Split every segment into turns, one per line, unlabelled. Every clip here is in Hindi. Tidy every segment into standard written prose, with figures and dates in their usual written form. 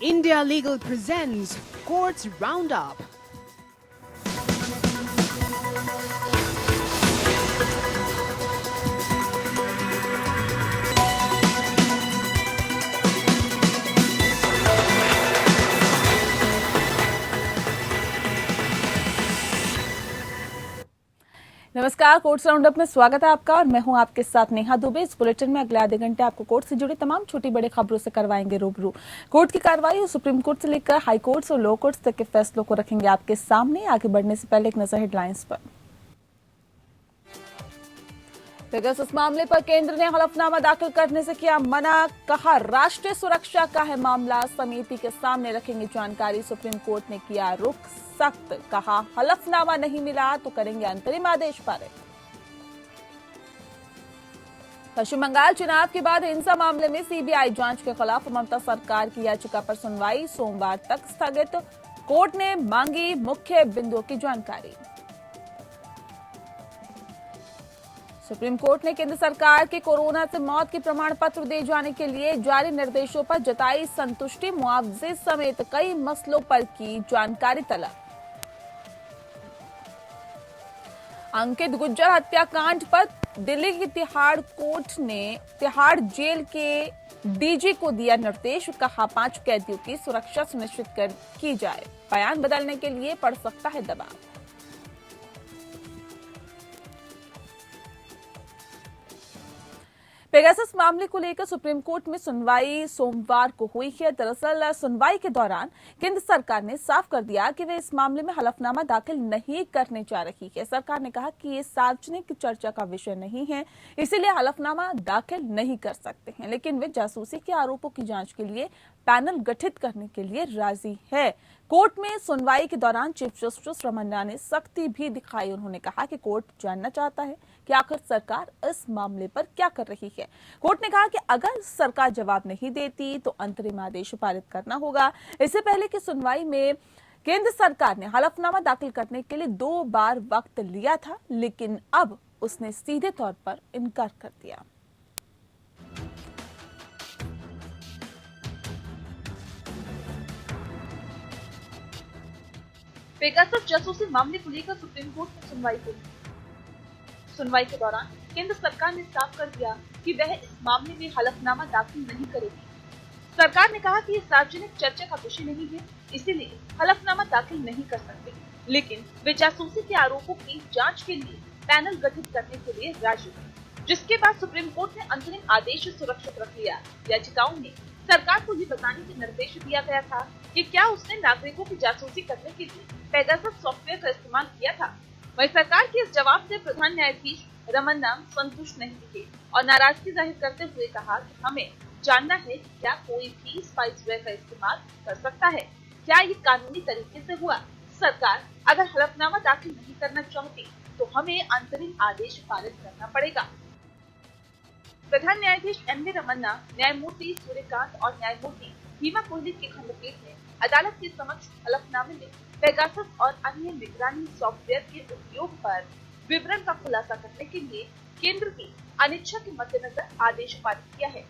India Legal presents Courts Roundup.
नमस्कार, कोर्ट्स राउंडअप में स्वागत है आपका और मैं हूं आपके साथ नेहा दुबे। इस बुलेटिन में अगले आधे घंटे आपको कोर्ट से जुड़ी तमाम छोटी बड़ी खबरों से करवाएंगे रूबरू। कोर्ट की कार्रवाई और सुप्रीम कोर्ट से लेकर हाई कोर्ट्स और लो कोर्ट्स तक के फैसलों को रखेंगे आपके सामने। आगे बढ़ने से पहले एक नजर हेडलाइंस पर। पेगासस मामले पर केंद्र ने हलफनामा दाखिल करने से किया मना, कहा राष्ट्रीय सुरक्षा का है मामला, समिति के सामने रखेंगे जानकारी। सुप्रीम कोर्ट ने किया रुख सख्त, कहा हलफनामा नहीं मिला तो करेंगे अंतरिम आदेश पारित। पश्चिम बंगाल चुनाव के बाद हिंसा मामले में सीबीआई जांच के खिलाफ ममता सरकार की याचिका पर सुनवाई सोमवार तक स्थगित। कोर्ट ने मांगी मुख्य बिंदुओं की जानकारी। सुप्रीम कोर्ट ने केंद्र सरकार के कोरोना से मौत के प्रमाण पत्र दे जाने के लिए जारी निर्देशों पर जताई संतुष्टि, मुआवजे समेत कई मसलों पर की जानकारी तलब। अंकित गुज्जर हत्याकांड पर दिल्ली की तिहाड़ कोर्ट ने तिहाड़ जेल के डीजी को दिया निर्देश, कहा 5 कैदियों की सुरक्षा सुनिश्चित की जाए, बयान बदलने के लिए पड़ सकता है दबाव। पेगासस मामले को लेकर सुप्रीम कोर्ट में सुनवाई सोमवार को हुई है। दरअसल सुनवाई के दौरान केंद्र सरकार ने साफ कर दिया कि वे इस मामले में हलफनामा दाखिल नहीं करने जा रही है। सरकार ने कहा कि ये सार्वजनिक चर्चा का विषय नहीं है, इसीलिए हलफनामा दाखिल नहीं कर सकते हैं, लेकिन वे जासूसी के आरोपों की जांच के लिए पैनल गठित करने के लिए राजी है। कोर्ट में सुनवाई के दौरान चीफ जस्टिस रमन्ना ने सख्ती भी दिखाई। उन्होंने कहा कि कोर्ट जानना चाहता है कि आखिर सरकार इस मामले पर क्या कर रही है। कोर्ट ने कहा कि अगर सरकार जवाब नहीं देती तो अंतरिम आदेश पारित करना होगा। इससे पहले की सुनवाई में केंद्र सरकार ने हलफनामा दाखिल करने के लिए 2 बार वक्त लिया था, लेकिन अब उसने सीधे तौर पर इनकार कर दिया।
पेगासस जासूसी मामले को लेकर सुप्रीम कोर्ट में सुनवाई हुई। सुनवाई के दौरान केंद्र सरकार ने साफ कर दिया कि वह इस मामले में हलफनामा दाखिल नहीं करेगी। सरकार ने कहा कि ये सार्वजनिक चर्चा का विषय नहीं है, इसीलिए हलफनामा दाखिल नहीं कर सकते, लेकिन वे जासूसी के आरोपों की जांच के लिए पैनल गठित करने के लिए राजी हुए, जिसके बाद सुप्रीम कोर्ट ने अंतरिम आदेश सुरक्षित रख लिया। याचिकाओं में सरकार को ये बताने के निर्देश दिया गया था कि क्या उसने नागरिकों की जासूसी करने के लिए पेगासस सॉफ्टवेयर का इस्तेमाल किया था। वहीं सरकार के इस जवाब से प्रधान न्यायाधीश रमन्ना संतुष्ट नहीं थे और नाराजगी जाहिर करते हुए कहा कि हमें जानना है कि क्या कोई भी स्पाइसवेयर का इस्तेमाल कर सकता है, क्या ये कानूनी तरीके से हुआ। सरकार अगर हलफनामा दाखिल नहीं करना चाहती तो हमें अंतरिम आदेश पारित करना पड़ेगा। प्रधान न्यायाधीश एन.वी. रमन्ना, न्यायमूर्ति सूर्यकांत और न्यायमूर्ति हिमा कोहली की खंडपीठ ने अदालत के समक्ष हलफनामे में पेगासस और अन्य निगरानी सॉफ्टवेयर के उपयोग पर विवरण का खुलासा करने के लिए केंद्र की अनिच्छा के मद्देनजर आदेश पारित किया है।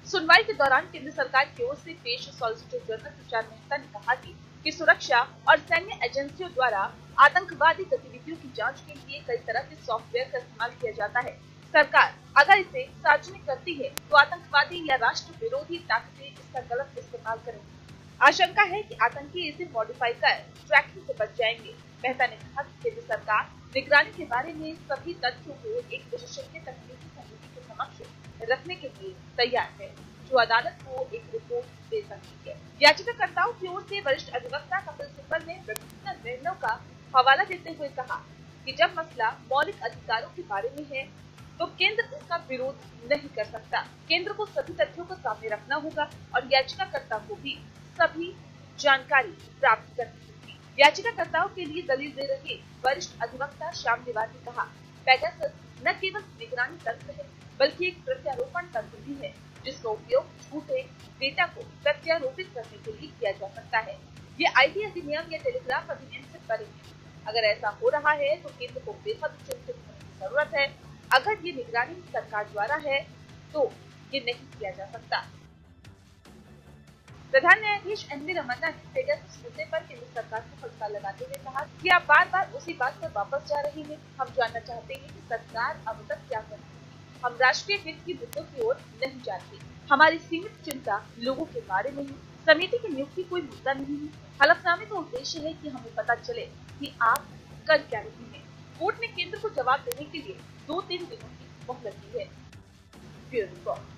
सुनवाई के दौरान केंद्र सरकार की ओर से पेश सॉलिसिटर जनरल तुषार मेहता ने कहा कि सुरक्षा और सैन्य एजेंसियों द्वारा आतंकवादी गतिविधियों की जांच के लिए कई तरह के सॉफ्टवेयर का इस्तेमाल किया जाता है। सरकार अगर इसे सार्वजनिक करती है तो आतंकवादी या राष्ट्र विरोधी ताकतें इसका गलत इस्तेमाल करेंगी। आशंका है कि आतंकी इसे मॉडिफाई कर ट्रैकिंग से बच जाएंगे। मेहता ने कहा कि केंद्र सरकार निगरानी के बारे में सभी तथ्यों को एक विशेषज्ञ तकनीकी समिति के समक्ष रखने के लिए तैयार है, जो अदालत को एक रिपोर्ट दे सकती है। याचिकाकर्ताओं की ओर से वरिष्ठ अधिवक्ता कपिल सिब्बल ने विभिन्न निर्णयों का हवाला देते हुए कहा कि जब मसला मौलिक अधिकारों के बारे में है तो केंद्र इसका विरोध नहीं कर सकता। केंद्र को सभी तथ्यों को सामने रखना होगा और याचिकाकर्ता को भी सभी जानकारी प्राप्त करनी होगी। याचिकाकर्ताओं के लिए दलील दे रहे वरिष्ठ अधिवक्ता श्याम देवार ने कहा, पेगासस न केवल निगरानी तंत्र है बल्कि एक प्रत्यारोपण तंत्र भी है, जिसका उपयोग झूठे डेटा को प्रत्यारोपित करने के लिए किया जा सकता है। ये आईटी अधिनियम या टेलीग्राफ अधिनियम से परे है। अगर ऐसा हो रहा है तो केंद्र को बेहद चिंतित होने की जरूरत है। अगर ये निगरानी सरकार द्वारा है तो ये नहीं किया जा सकता। प्रधान न्यायाधीश एन.वी. रमन्ना ने पेगासस मुद्दे पर केंद्र सरकार को फटकार लगाते हुए कहा कि आप बार-बार उसी बात पर वापस जा रही हैं। हम जानना चाहते हैं कि सरकार अब तक क्या कर रही है। हम राष्ट्रीय हित की मुद्दों की ओर नहीं जाते। हमारी सीमित चिंता लोगों के बारे में है। समिति की नियुक्ति कोई मुद्दा नहीं है। हलफनामे का उद्देश्य है कि हमें पता चले कि आप कर क्या रही हैं। कोर्ट ने केंद्र को जवाब देने के लिए 2-3 दिनों की मोहलत दी है। Bureau report.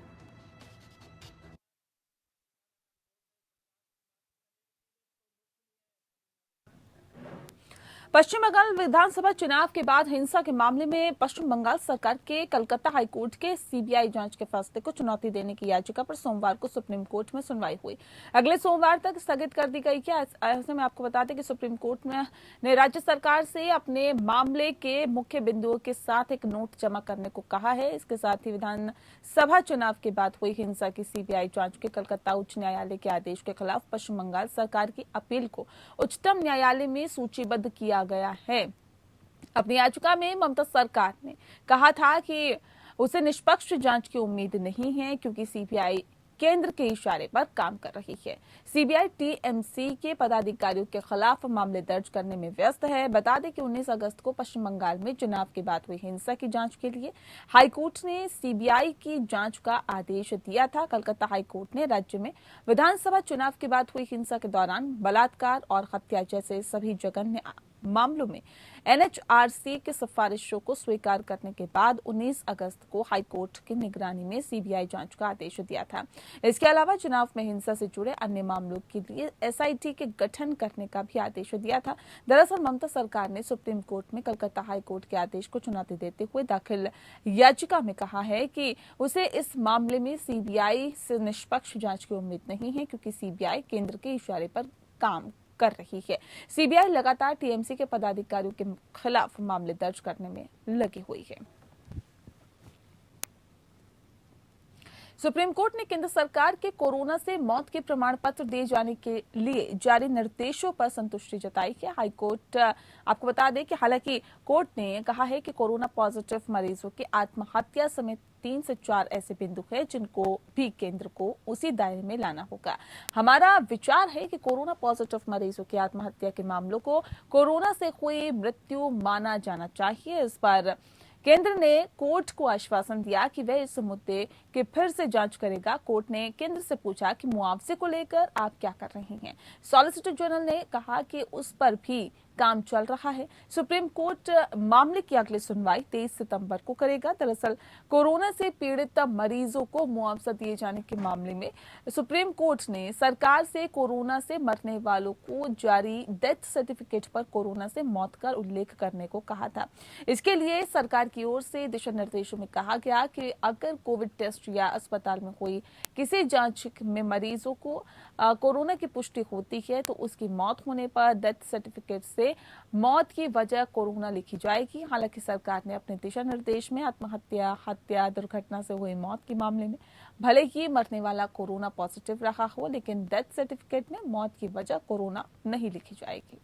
पश्चिम बंगाल विधानसभा चुनाव के बाद हिंसा के मामले में पश्चिम बंगाल सरकार के कलकत्ता हाईकोर्ट के सीबीआई जांच के फैसले को चुनौती देने की याचिका पर सोमवार को सुप्रीम कोर्ट में सुनवाई हुई। अगले सोमवार तक स्थगित कर दी गई है। ऐसे में आपको बता दें कि सुप्रीम कोर्ट ने राज्य सरकार से अपने मामले के मुख्य बिंदुओं के साथ एक नोट जमा करने को कहा है। इसके साथ ही विधानसभा चुनाव के बाद हुई हिंसा की सीबीआई जांच के कलकत्ता उच्च न्यायालय के आदेश के खिलाफ पश्चिम बंगाल सरकार की अपील को उच्चतम न्यायालय में सूचीबद्ध किया गया है। अपनी याचिका में ममता सरकार ने कहा था कि उसे निष्पक्ष जांच की उम्मीद नहीं है क्योंकि सीबीआई केंद्र के इशारे पर काम कर रही है। सीबीआई टीएमसी के पदाधिकारियों के खिलाफ मामले दर्ज करने में व्यस्त है। बता दें कि 19 अगस्त को पश्चिम बंगाल में चुनाव के बाद हुई हिंसा की जांच के लिए हाईकोर्ट ने सीबीआई की जांच का आदेश दिया था। कलकत्ता हाईकोर्ट ने राज्य में विधानसभा चुनाव के बाद हुई हिंसा के दौरान बलात्कार और हत्या जैसे सभी जघन्य मामलों में एनएचआरसी की सिफारिशों को स्वीकार करने के बाद 19 अगस्त को हाईकोर्ट की निगरानी में सीबीआई जांच का आदेश दिया था। इसके अलावा चुनाव में हिंसा से जुड़े अन्य मामलों के लिए एसआईटी के गठन करने का भी आदेश दिया था। दरअसल ममता सरकार ने सुप्रीम कोर्ट में कलकत्ता हाईकोर्ट के आदेश को चुनौती देते हुए दाखिल याचिका में कहा है कि उसे इस मामले में सीबीआई से निष्पक्ष जांच की उम्मीद नहीं है क्योंकि सीबीआई केंद्र के इशारे पर काम कर रही है। सीबीआई लगातार टीएमसी के पदाधिकारियों के खिलाफ मामले दर्ज करने में लगी हुई है। सुप्रीम कोर्ट ने केंद्र सरकार के कोरोना से मौत के प्रमाण पत्र दिए जाने के लिए जारी निर्देशों पर संतुष्टि जताई है। हाईकोर्ट आपको बता दें कि हालांकि कोर्ट ने कहा है कि कोरोना पॉजिटिव मरीजों की आत्महत्या समेत 3 से 4 ऐसे बिंदु हैं जिनको भी केंद्र को उसी दायरे में लाना होगा। हमारा विचार है कि कोरोना पॉजिटिव मरीजों की आत्महत्या के मामलों को कोरोना से हुई मृत्यु माना जाना चाहिए। इस पर केंद्र ने कोर्ट को आश्वासन दिया कि वह इस मुद्दे की फिर से जांच करेगा। कोर्ट ने केंद्र से पूछा कि मुआवजे को लेकर आप क्या कर रही हैं। सॉलिसिटर जनरल ने कहा कि उस पर भी काम चल रहा है। सुप्रीम कोर्ट मामले की अगली सुनवाई 23 सितंबर को करेगा। दरअसल कोरोना से पीड़ित मरीजों को मुआवजा दिए जाने के मामले में सुप्रीम कोर्ट ने सरकार से कोरोना से मरने वालों को जारी डेथ सर्टिफिकेट पर कोरोना से मौत का उल्लेख करने को कहा था। इसके लिए सरकार की ओर से दिशा निर्देशों में कहा गया कि अगर कोविड टेस्ट या अस्पताल में हुई किसी जांच में मरीजों को कोरोना की पुष्टि होती है तो उसकी मौत होने पर डेथ सर्टिफिकेट से मौत की वजह कोरोना लिखी जाएगी। हालांकि सरकार ने अपने दिशा निर्देश में आत्महत्या, हत्या, दुर्घटना से हुई मौत के मामले में भले ही मरने वाला कोरोना पॉजिटिव रहा हो लेकिन डेथ सर्टिफिकेट में मौत की वजह कोरोना नहीं लिखी जाएगी।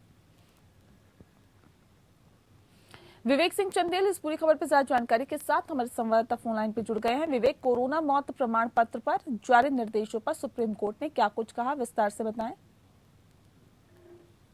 विवेक सिंह चंदेल इस पूरी खबर पर ज्यादा जानकारी के साथ हमारे संवाददाता फोन लाइन पर जुड़ गए हैं। विवेक, कोरोना मौत प्रमाण पत्र पर जारी निर्देशों पर सुप्रीम कोर्ट ने क्या कुछ कहा, विस्तार से बताएं।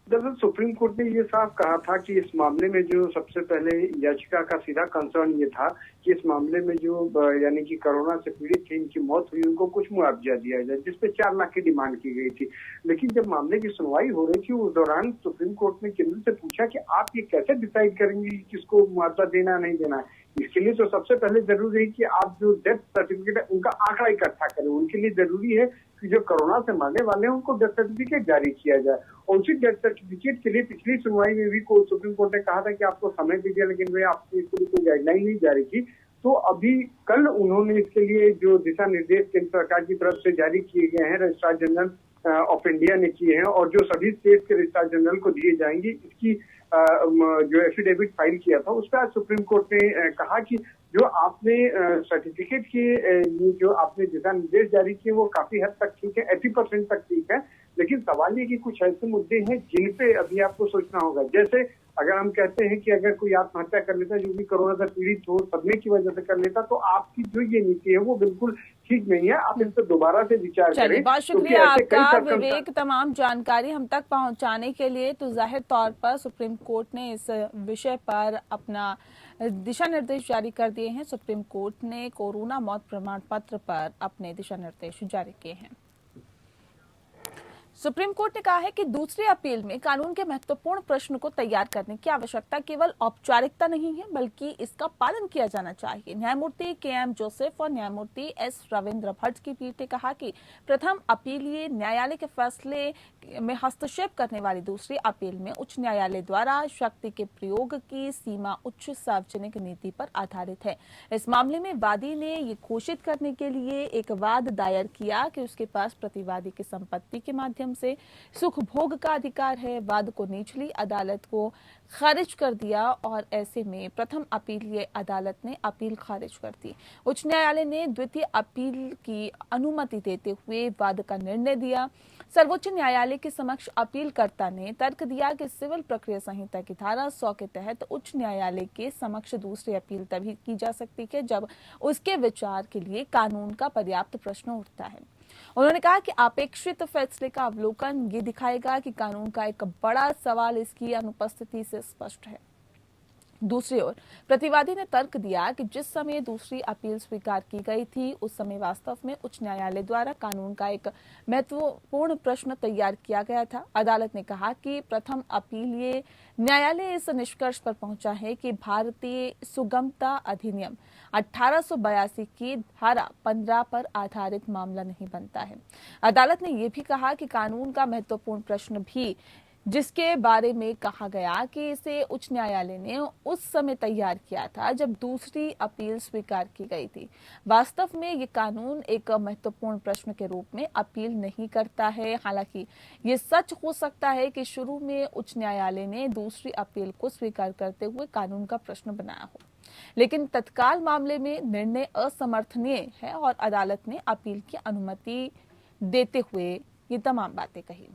दरअसल सुप्रीम कोर्ट ने ये साफ कहा था कि इस मामले में जो सबसे पहले याचिका का सीधा कंसर्न ये था कि इस मामले में जो यानी कि कोरोना से पीड़ित थे, इनकी मौत हुई, उनको कुछ मुआवजा दिया जाए, जिसपे 4 लाख की डिमांड की गई थी। लेकिन जब मामले की सुनवाई हो रही थी उस दौरान सुप्रीम कोर्ट ने केंद्र से पूछा कि आप ये कैसे डिसाइड करेंगे कि किसको मुआवजा देना नहीं देना है। इसके लिए तो सबसे पहले जरूरी है कि आप जो डेथ सर्टिफिकेट है उनका आंकड़ा इकट्ठा करें। उनके लिए जरूरी है कि जो कोरोना से मरने वाले हैं उनको डेथ सर्टिफिकेट जारी किया जाए। और उसी डेथ सर्टिफिकेट के लिए पिछली सुनवाई में भी सुप्रीम कोर्ट ने कहा था कि आपको समय दे दिया, लेकिन वे आपने इसके लिए कोई गाइडलाइन नहीं जारी की। तो अभी कल उन्होंने इसके लिए जो दिशा निर्देश केंद्र सरकार की तरफ से जारी किए गए हैं, रजिस्ट्रार जनरल ऑफ इंडिया ने किए हैं और जो सभी स्टेट के रजिस्ट्रार जनरल को दिए जाएंगे, इसकी जो एफिडेविट फाइल किया था उस पर आज सुप्रीम कोर्ट ने कहा कि जो आपने सर्टिफिकेट के ये जो आपने दिशा निर्देश जारी किए वो काफी हद तक ठीक है, 80% तक ठीक है। लेकिन सवाल ये कि कुछ ऐसे मुद्दे हैं जिन पे अभी आपको सोचना होगा। जैसे अगर हम कहते हैं कि अगर कोई आत्महत्या कर लेता, जो भी कोरोना से पीड़ित हो, सदमे की वजह से कर लेता, तो आपकी जो ये नीति है वो बिल्कुल ठीक नहीं है। आप इस पर दोबारा से विचार करें।
बहुत शुक्रिया आपका विवेक, तमाम जानकारी हम तक पहुंचाने के लिए। तो जाहिर तौर पर सुप्रीम कोर्ट ने इस विषय पर अपना दिशा निर्देश जारी कर दिए हैं। सुप्रीम कोर्ट ने कोरोना मौत प्रमाण पत्र पर अपने दिशा निर्देश जारी किए हैं। सुप्रीम कोर्ट ने कहा है कि दूसरी अपील में कानून के महत्वपूर्ण प्रश्न को तैयार करने की आवश्यकता केवल औपचारिकता नहीं है, बल्कि इसका पालन किया जाना चाहिए। न्यायमूर्ति के.एम. जोसेफ और न्यायमूर्ति एस. रविंद्र भट्ट की पीठ ने कहा कि प्रथम अपीलीय न्यायालय के फैसले में हस्तक्षेप करने वाली दूसरी अपील में उच्च न्यायालय द्वारा शक्ति के प्रयोग की सीमा उच्च सार्वजनिक नीति पर आधारित है। इस मामले में वादी ने ये घोषित करने के लिए एक वाद दायर किया कि उसके पास प्रतिवादी की संपत्ति के माध्यम से सुख भोग का अधिकार है। वाद को निचली अदालत को खारिज कर दिया और ऐसे में प्रथम अपीलीय अदालत ने अपील खारिज कर दी। उच्च न्यायालय ने द्वितीय अपील की अनुमति देते हुए वाद का निर्णय दिया। सर्वोच्च न्यायालय के समक्ष अपीलकर्ता ने तर्क दिया कि सिविल प्रक्रिया संहिता की धारा 100 के तहत उच्च न्यायालय के समक्ष दूसरी अपील तभी की जा सकती है जब उसके विचार के लिए कानून का पर्याप्त प्रश्न उठता है। उन्होंने कहा कि अपेक्षित फैसले का अवलोकन ये दिखाएगा कि कानून का एक बड़ा सवाल इसकी अनुपस्थिति से स्पष्ट है। दूसरी ओर प्रतिवादी ने तर्क दिया कि जिस समय दूसरी अपील स्वीकार की गई थी उस समय वास्तव में उच्च न्यायालय द्वारा कानून का एक महत्वपूर्ण प्रश्न तैयार किया गया था। अदालत ने कहा कि प्रथम अपीलीय न्यायालय इस निष्कर्ष पर पहुंचा है कि भारतीय सुगमता अधिनियम 1882 की धारा 15 पर आधारित मामला नहीं बनता है। अदालत ने यह भी कहा कि कानून का महत्वपूर्ण प्रश्न भी जिसके बारे में कहा गया कि इसे उच्च न्यायालय ने उस समय तैयार किया था जब दूसरी अपील स्वीकार की गई थी। वास्तव में ये कानून एक महत्वपूर्ण प्रश्न के रूप में अपील नहीं करता है। हालांकि ये सच हो सकता है कि शुरू में उच्च न्यायालय ने दूसरी अपील को स्वीकार करते हुए कानून का प्रश्न बनाया हो, लेकिन तत्काल मामले में निर्णय असमर्थनीय है और अदालत ने अपील की अनुमति देते हुए ये तमाम बातें कही।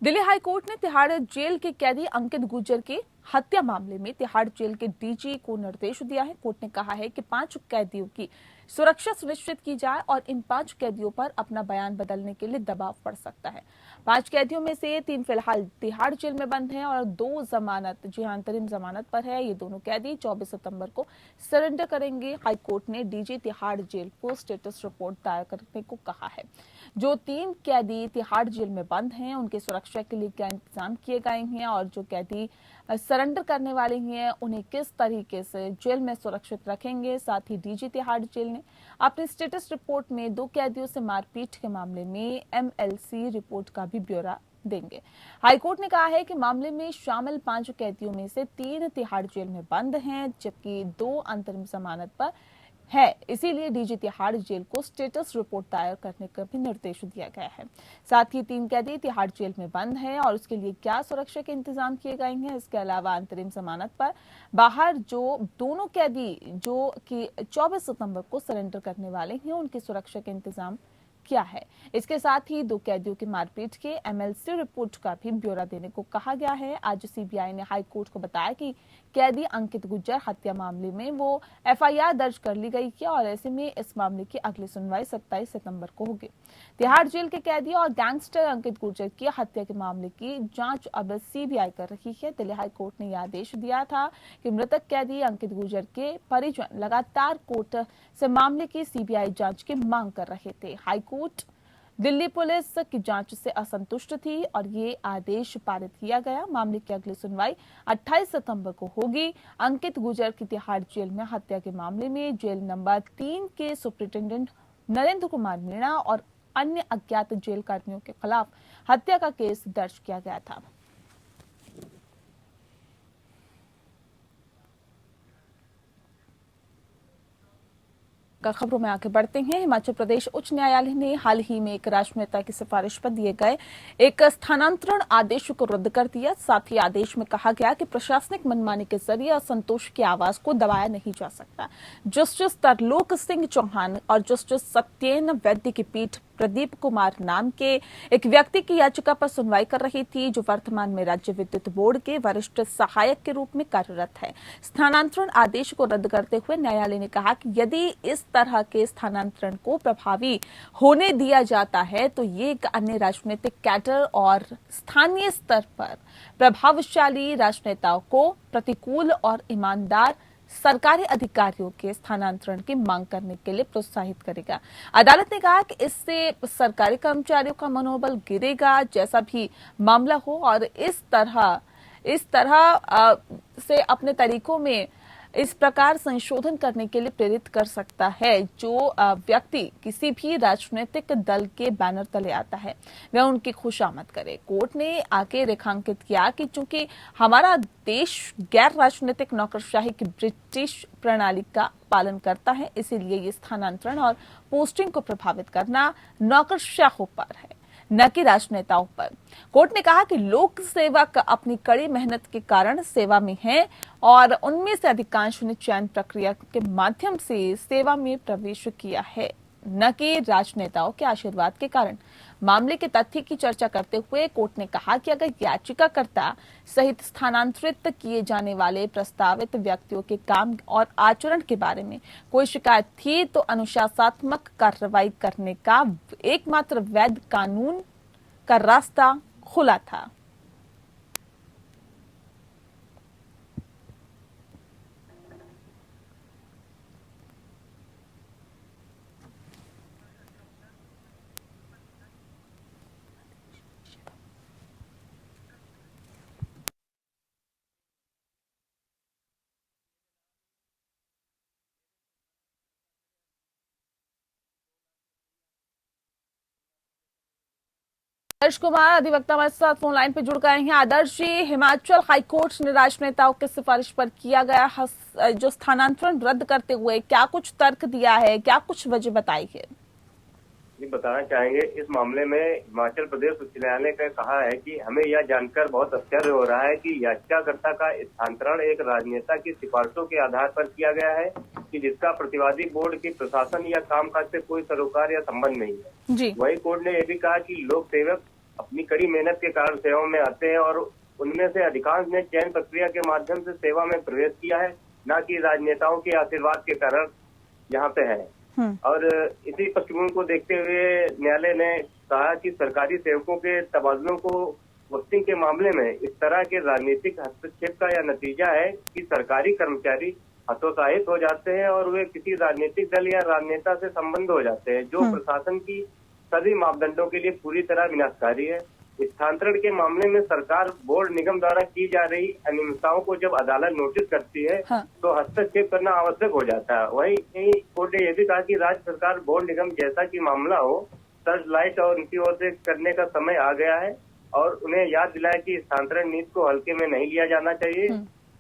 दिल्ली हाई कोर्ट ने तिहाड़ जेल के कैदी अंकित गुर्जर के हत्या मामले में तिहाड़ जेल के डीजी को निर्देश दिया है। कोर्ट ने कहा है कि 5 कैदियों की सुरक्षा सुनिश्चित की जाए और इन 5 कैदियों पर अपना बयान बदलने के लिए दबाव पड़ सकता है। 5 कैदियों में से 3 फिलहाल तिहाड़ जेल में बंद हैं और 2 जमानत अंतरिम जमानत पर है। ये दोनों कैदी 24 सितंबर को सरेंडर करेंगे। हाई कोर्ट ने डीजी तिहाड़ जेल को स्टेटस रिपोर्ट दायर करने को कहा है। जो 3 कैदी तिहाड़ जेल में बंद हैं उनकी सुरक्षा के लिए क्या इंतजाम किए गए हैं और जो कैदी सरेंडर करने वाले हैं उन्हें किस तरीके से जेल में सुरक्षित रखेंगे। साथ ही डीजी तिहाड़ जेल ने अपनी स्टेटस रिपोर्ट में 2 कैदियों से मारपीट के मामले में एमएलसी रिपोर्ट का भी ब्यौरा देंगे। हाईकोर्ट ने कहा है कि मामले में शामिल 5 कैदियों में से 3 तिहाड़ जेल में बंद हैं जबकि 2 अंतरिम जमानत पर है, इसीलिए डीजी तिहाड़ जेल को स्टेटस रिपोर्ट दायर करने का भी निर्देश दिया गया है। साथ ही 3 कैदी तिहाड़ जेल में बंद हैं और उसके लिए क्या सुरक्षा के इंतजाम किए गए हैं। इसके अलावा अंतरिम जमानत पर बाहर जो दोनों कैदी जो कि 24 सितंबर को सरेंडर करने वाले हैं उनकी सुरक्षा के इंतजाम क्या है। इसके साथ ही 2 कैदियों की मारपीट के एमएलसी रिपोर्ट का भी ब्यौरा देने को कहा गया है। आज सीबीआई ने हाई कोर्ट को बताया कि कैदी अंकित गुर्जर हत्या मामले में वो एफआईआर दर्ज कर ली गई है और ऐसे में इस मामले की अगली सुनवाई 27 सितंबर को होगी। तिहाड़ जेल के कैदी और गैंगस्टर अंकित गुर्जर की हत्या के मामले की जांच अब सीबीआई कर रही है। दिल्ली हाई कोर्ट ने यह आदेश दिया था कि मृतक कैदी अंकित गुर्जर के परिजन लगातार कोर्ट से मामले की सीबीआई जांच की मांग कर रहे थे। हाई कोर्ट दिल्ली पुलिस की जांच से असंतुष्ट थी और ये आदेश पारित किया गया। मामले की अगली सुनवाई 28 सितंबर को होगी। अंकित गुर्जर की तिहाड़ जेल में हत्या के मामले में जेल नंबर 3 के सुप्रिंटेंडेंट नरेंद्र कुमार मीणा और अन्य अज्ञात जेल कर्मियों के खिलाफ हत्या का केस दर्ज किया गया था। खबरों में आगे बढ़ते हैं। हिमाचल प्रदेश उच्च न्यायालय ने हाल ही में एक राष्ट्रनेता की सिफारिश पर दिए गए एक स्थानांतरण आदेश को रद्द कर दिया। साथ ही आदेश में कहा गया कि प्रशासनिक मनमानी के जरिए असंतोष की आवाज को दबाया नहीं जा सकता। जस्टिस तरलोक सिंह चौहान और जस्टिस सत्येन वैद्य की पीठ प्रदीप कुमार नाम के एक व्यक्ति की याचिका पर सुनवाई कर रही थी, जो वर्तमान में राज्य विद्युत बोर्ड के वरिष्ठ सहायक के रूप में कार्यरत है। स्थानांतरण आदेश को रद्द करते हुए न्यायालय ने कहा कि यदि इस तरह के स्थानांतरण को प्रभावी होने दिया जाता है तो ये एक अन्य राजनीतिक कैडर और स्थानीय स्तर पर प्रभावशाली राजनेताओं को प्रतिकूल और ईमानदार सरकारी अधिकारियों के स्थानांतरण की मांग करने के लिए प्रोत्साहित करेगा। अदालत ने कहा कि इससे सरकारी कर्मचारियों का मनोबल गिरेगा, जैसा भी मामला हो, और इस तरह से अपने तरीकों में इस प्रकार संशोधन करने के लिए प्रेरित कर सकता है। जो व्यक्ति किसी भी राजनीतिक दल के बैनर तले आता है वह उनकी खुशामद करे। कोर्ट ने आगे रेखांकित किया कि चूंकि हमारा देश गैर राजनीतिक नौकरशाही की ब्रिटिश प्रणाली का पालन करता है, इसीलिए ये स्थानांतरण और पोस्टिंग को प्रभावित करना नौकरशाहों पर है, न कि राजनेताओं पर। कोर्ट ने कहा कि लोक सेवक अपनी कड़ी मेहनत के कारण सेवा में हैं और उनमें से अधिकांश ने चयन प्रक्रिया के माध्यम से सेवा में प्रवेश किया है, न कि राजनेताओं के आशीर्वाद के कारण। मामले के तथ्य की चर्चा करते हुए कोर्ट ने कहा कि अगर याचिकाकर्ता सहित स्थानांतरित किए जाने वाले प्रस्तावित व्यक्तियों के काम और आचरण के बारे में कोई शिकायत थी तो अनुशासनात्मक कार्रवाई करने का एकमात्र वैध कानून का रास्ता खुला था। आदर्श कुमार अधिवक्ता हमारे साथ फोन लाइन पे जुड़ गए हैं। आदर्श जी, हिमाचल हाईकोर्ट ने राजनेताओं की सिफारिश पर किया गया जो स्थानांतरण रद्द करते हुए क्या कुछ तर्क दिया है, क्या कुछ वजह बताई है?
जी बताना चाहेंगे, इस मामले में हिमाचल प्रदेश उच्च न्यायालय ने कहा है कि हमें यह जानकर बहुत आश्चर्य हो रहा है कि याचिकाकर्ता का स्थानांतरण एक राजनेता की सिफारिशों के आधार पर किया गया है कि जिसका प्रतिवादी बोर्ड के प्रशासन या कामकाज से कोई सरोकार या संबंध नहीं है।
जी।
वही कोर्ट ने यह भी कहा कि लोक सेवक अपनी कड़ी मेहनत के कारण सेवा में आते हैं और उनमें से अधिकांश ने चयन प्रक्रिया के माध्यम से सेवा में प्रवेश किया है, न कि राजनेताओं के आशीर्वाद के कारण यहाँ पे है। और इसी पृष्ठभूमि को देखते हुए न्यायालय ने कहा कि सरकारी सेवकों के तबादलों को पोस्टिंग के मामले में इस तरह के राजनीतिक हस्तक्षेप का यह नतीजा है कि सरकारी कर्मचारी हतोत्साहित हो जाते हैं और वे किसी राजनीतिक दल या राजनेता से संबंध हो जाते हैं, जो प्रशासन की सभी मापदंडों के लिए पूरी तरह विनाशकारी है। स्थानांतरण के मामले में सरकार बोर्ड निगम द्वारा की जा रही अनियमितताओं को जब अदालत नोटिस करती है तो हस्तक्षेप करना आवश्यक हो जाता है। वहीं कोर्ट ने यह भी कहा कि राज्य सरकार बोर्ड निगम जैसा कि मामला हो सर्च लाइट और उनकी ओर से करने का समय आ गया है और उन्हें याद दिलाया कि स्थानांतरण नीति को हल्के में नहीं लिया जाना चाहिए,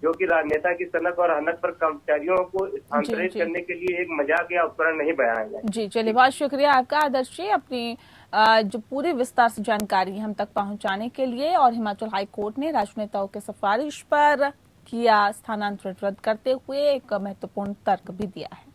जो कि राजनेता की सनक और हनक पर कर्मचारियों को स्थानांतरित करने के लिए एक मजाक या उपकरण नहीं बनाया जाए।
जी चलिए, बहुत शुक्रिया आपका आदर्श जी, अपनी जो पूरी विस्तार से जानकारी हम तक पहुंचाने के लिए। और हिमाचल हाई कोर्ट ने राजनेताओं के सिफारिश पर किया स्थानांतरण रद्द करते हुए एक महत्वपूर्ण तर्क भी दिया है।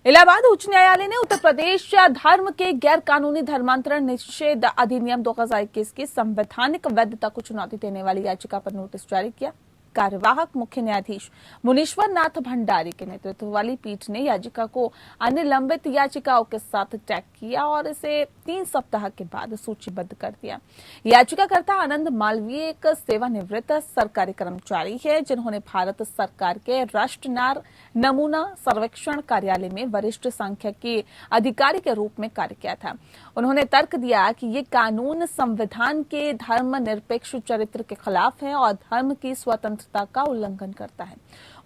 इलाहाबाद उच्च न्यायालय ने उत्तर प्रदेश धर्म के गैर कानूनी धर्मांतरण निषेध अधिनियम 2021 की संवैधानिक वैधता को चुनौती देने वाली याचिका पर नोटिस जारी किया। कार्यवाहक मुख्य न्यायाधीश मुनीश्वर नाथ भंडारी के नेतृत्व वाली पीठ ने याचिका को अन्य लंबित याचिकाओं के साथ टैग किया और इसे 3 सप्ताह के बाद सूचीबद्ध कर दिया। याचिकाकर्ता आनंद मालवीय एक सेवानिवृत्त सरकारी कर्मचारी है, जिन्होंने भारत सरकार के राष्ट्रनार नमूना सर्वेक्षण कार्यालय में वरिष्ठ सांख्यिकी अधिकारी के रूप में कार्य किया था। उन्होंने तर्क दिया कि ये कानून संविधान के धर्मनिरपेक्ष चरित्र के खिलाफ है और धर्म की स्वतंत्रता का उल्लंघन करता है।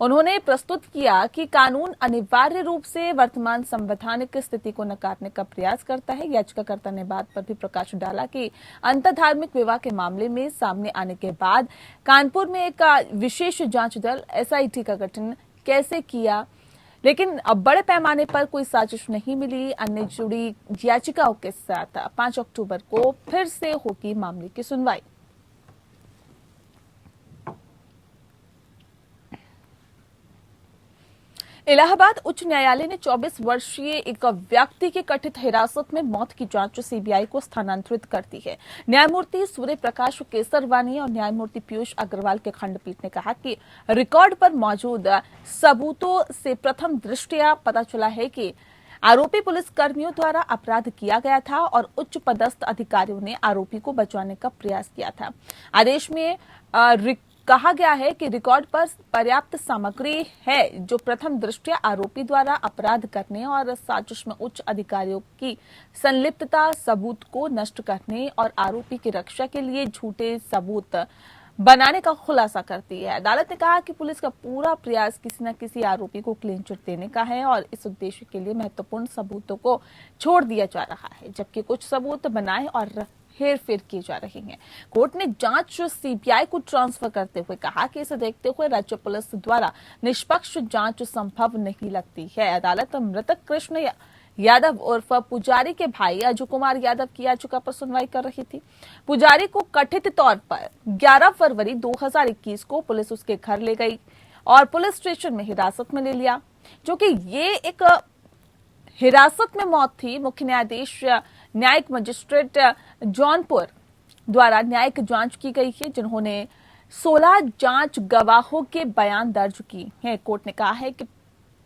उन्होंने प्रस्तुत किया कि कानून अनिवार्य रूप से वर्तमान संवैधानिक स्थिति को नकारने का प्रयास करता है। याचिकाकर्ता ने बात पर भी प्रकाश डाला कि अंतर्धार्मिक विवाह के मामले में सामने आने के बाद कानपुर में एक विशेष जांच दल SIT का गठन कैसे किया, लेकिन अब बड़े पैमाने पर कोई साजिश नहीं मिली। अन्य जुड़ी याचिकाओं के साथ 5 अक्टूबर को फिर से होगी मामले की सुनवाई। इलाहाबाद उच्च न्यायालय ने 24 वर्षीय एक व्यक्ति की कथित हिरासत में मौत की जांच सीबीआई को स्थानांतरित कर दी है। न्यायमूर्ति सूर्य प्रकाश केसरवानी और न्यायमूर्ति पीयूष अग्रवाल के खंडपीठ ने कहा कि रिकॉर्ड पर मौजूद सबूतों से प्रथम दृष्टया पता चला है कि आरोपी पुलिस कर्मियों द्वारा अपराध किया गया था और उच्च पदस्थ अधिकारियों ने आरोपी को बचाने का प्रयास किया था। आदेश में कहा गया है कि रिकॉर्ड पर पर्याप्त सामग्री है जो प्रथम दृष्टया आरोपी द्वारा अपराध करने और साजिश में उच्च अधिकारियों की संलिप्तता सबूत को नष्ट करने और आरोपी की रक्षा के लिए झूठे सबूत बनाने का खुलासा करती है। अदालत ने कहा कि पुलिस का पूरा प्रयास किसी न किसी आरोपी को क्लीन चिट देने का है और इस उद्देश्य के लिए महत्वपूर्ण सबूतों को छोड़ दिया जा रहा है, जबकि कुछ सबूत बनाए और हेरफेर की जा रही है। कोर्ट ने जांच सीबीआई को ट्रांसफर करते हुए कहा कि इसे देखते हुए राज्य पुलिस द्वारा निष्पक्ष जांच संभव नहीं लगती है। अदालत मृतक कृष्ण यादव उर्फ पुजारी के भाई अजय कुमार यादव की याचिका पर सुनवाई कर रही थी। पुजारी को कथित तौर पर 11 फरवरी 2021 को पुलिस उसके घर ले गई और पुलिस स्टेशन में हिरासत में ले लिया, जो कि ये एक हिरासत में मौत थी। मुख्य न्यायाधीश न्यायिक मजिस्ट्रेट जौनपुर द्वारा न्यायिक जांच की गई है, जिन्होंने 16 जांच गवाहों के बयान दर्ज किए हैं। कोर्ट ने कहा है कि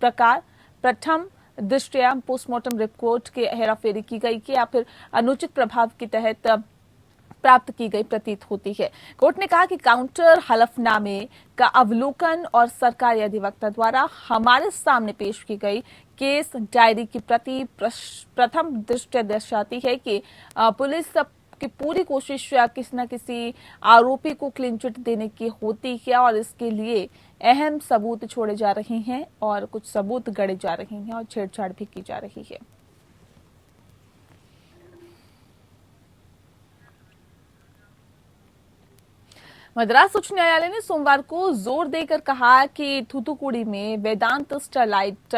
प्रकार प्रथम दृष्टया पोस्टमार्टम रिपोर्ट के हेराफेरी की गई कि या फिर अनुचित प्रभाव के तहत प्राप्त की गई प्रतीत होती है। कोर्ट ने कहा कि काउंटर हलफनामे का अवलोकन और सरकारी अधिवक्ता द्वारा हमारे सामने पेश की गई केस डायरी की प्रति प्रथम दृष्टया दर्शाती है कि पुलिस की पूरी कोशिश किसी न किसी आरोपी को क्लीन चिट देने की होती है और इसके लिए अहम सबूत छोड़े जा रहे हैं और कुछ सबूत गढ़े जा रहे हैं और छेड़छाड़ भी की जा रही है। मद्रास उच्च न्यायालय ने सोमवार को जोर देकर कहा कि थूथुकुड़ी में वेदांत स्टरलाइट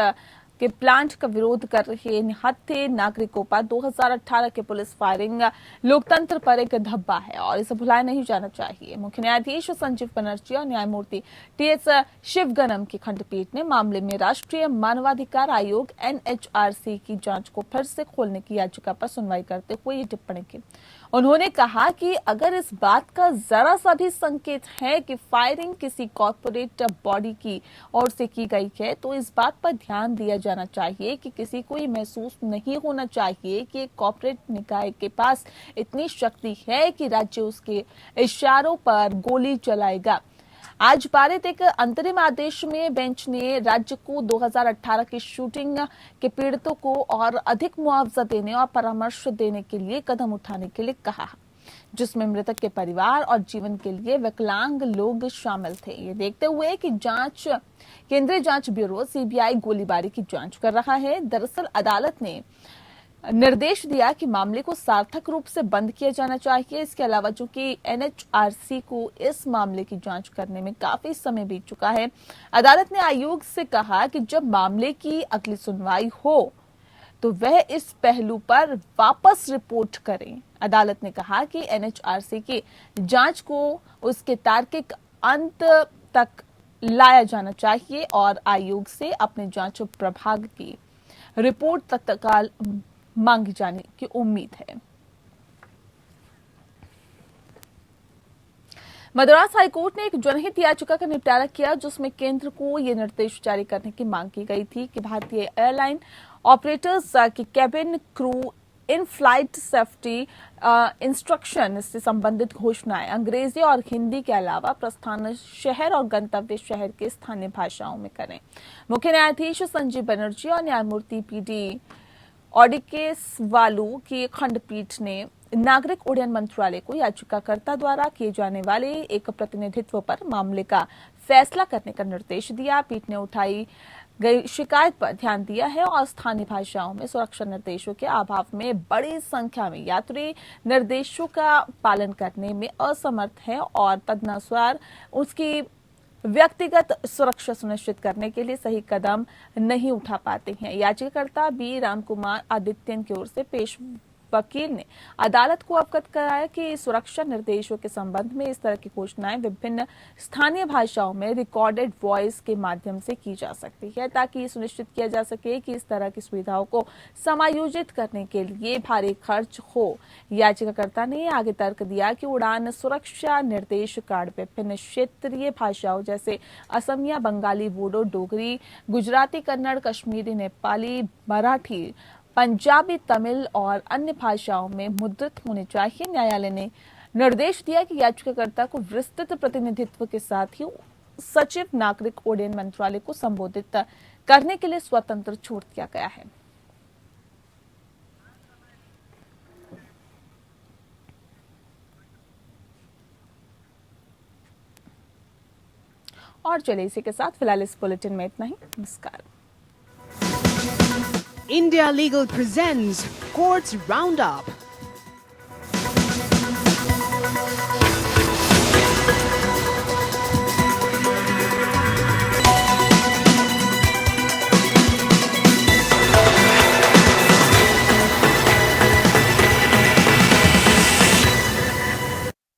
के प्लांट का विरोध कर रहे निहत्थे नागरिकों पर 2018 के पुलिस फायरिंग लोकतंत्र पर एक धब्बा है और इसे भुलाया नहीं जाना चाहिए। मुख्य न्यायाधीश संजीव बनर्जी और न्यायमूर्ति टीएस शिवगनम की खंडपीठ ने मामले में राष्ट्रीय मानवाधिकार आयोग एनएचआरसी की जांच को फिर से खोलने की याचिका पर सुनवाई करते हुए ये टिप्पणी की। उन्होंने कहा कि अगर इस बात का जरा सा भी संकेत है कि फायरिंग किसी कॉर्पोरेट बॉडी की ओर से की गई है, तो इस बात पर ध्यान दिया जाना चाहिए कि किसी को ये महसूस नहीं होना चाहिए कि एक कॉर्पोरेट निकाय के पास इतनी शक्ति है कि राज्य उसके इशारों पर गोली चलाएगा। आज पारित एक अंतरिम आदेश में बेंच ने राज्य को 2018 की शूटिंग के पीड़ितों को और अधिक मुआवजा देने और परामर्श देने के लिए कदम उठाने के लिए कहा, जिसमें मृतक के परिवार और जीवन के लिए विकलांग लोग शामिल थे। ये देखते हुए कि केंद्रीय जांच ब्यूरो सीबीआई गोलीबारी की जांच कर रहा है। दरअसल अदालत ने निर्देश दिया कि मामले को सार्थक रूप से बंद किया जाना चाहिए। इसके अलावा चूंकि एनएचआरसी को इस मामले की जांच करने में काफी समय बीत चुका है, अदालत ने आयोग से कहा कि जब मामले की अगली सुनवाई हो तो वह इस पहलू पर वापस रिपोर्ट करें। अदालत ने कहा कि एनएचआरसी की जांच को उसके तार्किक अंत तक लाया जाना चाहिए और आयोग से अपने जांच प्रभाग की रिपोर्ट तत्काल मांगी जाने की उम्मीद है। मद्रास हाईकोर्ट ने एक जनहित याचिका का निपटारा किया, जिसमें केंद्र को यह निर्देश जारी करने की मांग की गई थी कि भारतीय एयरलाइन ऑपरेटर्स की cabin crew in flight safety instruction से संबंधित घोषणाएं अंग्रेजी और हिंदी के अलावा प्रस्थान शहर और गंतव्य शहर के स्थानीय भाषाओं में करें। मुख्य न्यायाधीश संजीव बनर्जी और न्यायमूर्ति पीडी ओडिकेसवालू की खंडपीठ ने नागरिक उड्डयन मंत्रालय को याचिकाकर्ता द्वारा किए जाने वाले एक प्रतिनिधित्व पर मामले का फैसला करने का निर्देश दिया। पीठ ने उठाई गई शिकायत पर ध्यान दिया है और स्थानीय भाषाओं में सुरक्षा निर्देशों के अभाव में बड़ी संख्या में यात्री निर्देशों का पालन करने में असमर्थ है और तदनुसार उसकी व्यक्तिगत सुरक्षा सुनिश्चित करने के लिए सही कदम नहीं उठा पाते हैं। याचिकाकर्ता बी रामकुमार आदित्यन की ओर से पेश वकील ने अदालत को अवगत कराया कि सुरक्षा निर्देशों के संबंध में इस तरह की घोषणाएं विभिन्न स्थानीय भाषाओं में रिकॉर्डेड वॉइस के माध्यम से की जा सकती है, ताकि सुनिश्चित किया जा सके कि इस तरह की सुविधाओं को समायोजित करने के लिए भारी खर्च हो। याचिकाकर्ता ने आगे तर्क दिया कि उड़ान सुरक्षा निर्देश कार्ड विभिन्न क्षेत्रीय भाषाओं जैसे असमिया, बंगाली, बोडो, डोगरी, गुजराती, कन्नड़, कश्मीरी, नेपाली, मराठी, पंजाबी, तमिल और अन्य भाषाओं में मुद्रित होने चाहिए। न्यायालय ने निर्देश दिया कि याचिकाकर्ता को विस्तृत प्रतिनिधित्व के साथ ही सचिव नागरिक उड्डयन मंत्रालय को संबोधित करने के लिए स्वतंत्र छोड़ दिया गया है। और चलिए इसी के साथ फिलहाल इस बुलेटिन में इतना ही। नमस्कार।
India Legal presents Courts Roundup.